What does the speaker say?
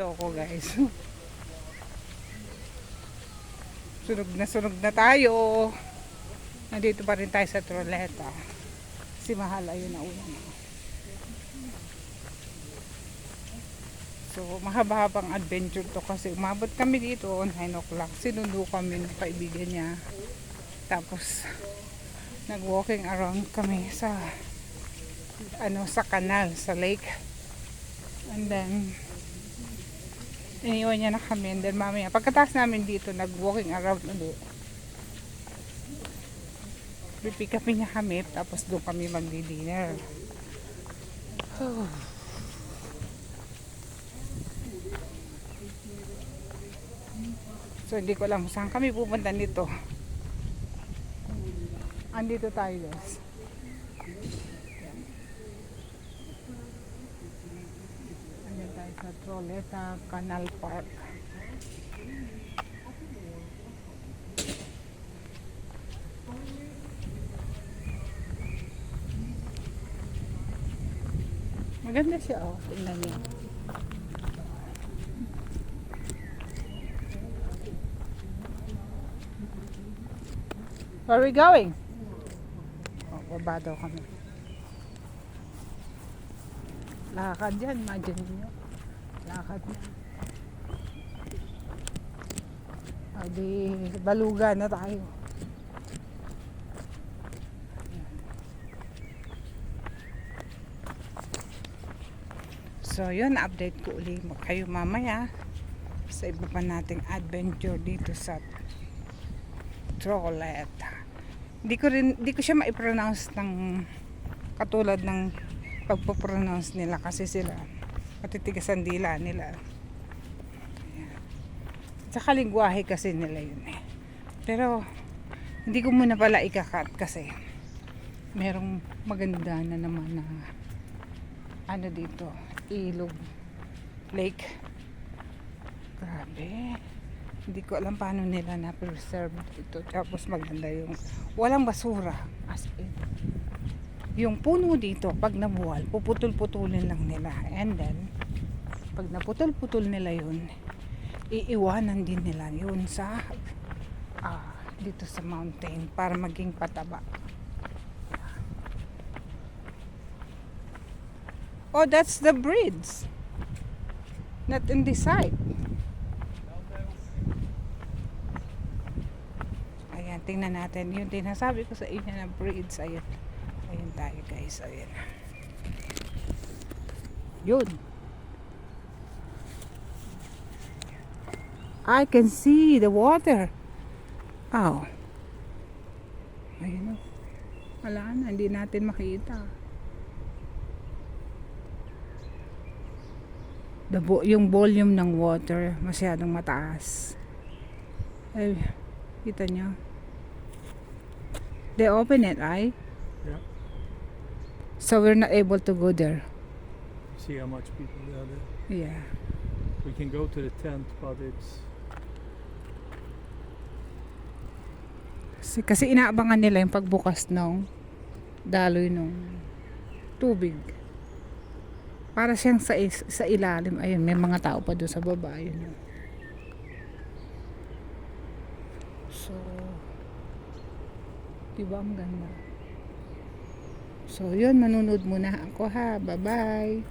nandito ako guys. Sunog na tayo. Nandito pa rin tayo sa Troleta. Si Mahal ayun na una na. So mahaba-habang adventure to kasi umabot kami dito 9 o'clock. Sinundo kami ng kaibigan niya. Tapos nag-walking around kami sa sa kanal, sa lake. And then iniwan niya na kami. And then mamaya pagkatapos namin dito nag-walking around ulit. Pipick up niya kami tapos doon kami magdi-dinner. So hindi ko alam saan kami pupunta nito. Andito tayo guys. Andito tayo sa Troleta Canal Park. Maganda siya tingnan niyo. Where are we going? Baba daw kami. Lakad yan, imagine nyo. Lakad na. Di baluga na tayo. So yun, update ko ulit kayo mamaya sa iba pa nating adventure dito sa Troleta. Hindi ko siya ma-pronounce ng katulad ng pagpo-pronounce nila kasi sila matitigas ang dila nila. Tsaka lingwahe kasi nila yun eh. Pero hindi ko muna pala ikakat kasi merong maganda na naman na dito, ilog, lake. Grabe. Hindi ko alam paano nila na-preserve ito. Tapos maganda yung walang basura. As in, yung puno dito, pag nabuwal, puputol-putulin lang nila. And then, pag naputol-putol nila yun, iiwanan din nila yun sa dito sa mountain para maging pataba. Oh, that's the bridge. Not in this side. Ayan, tingnan natin. Yung tinasabi ko sa inyo na bridge. Ayan. Ayan tayo guys. Ayan. Yun. I can see the water. Oh. Ayun o. Wala na. Hindi natin makita. Yung volume ng water masyadong mataas. Ay, kita nyo? They open it, right? Yeah. So we're not able to go there. See how much people are there. Yeah. We can go to the tent, but it's Kasi inaabangan nila yung pagbukas ng daloy ng tubig. Para siyang sa ilalim. Ayun, may mga tao pa doon sa baba. Ayun. So, diba ang ganda? So, yun, manunod muna ako ha. Bye-bye.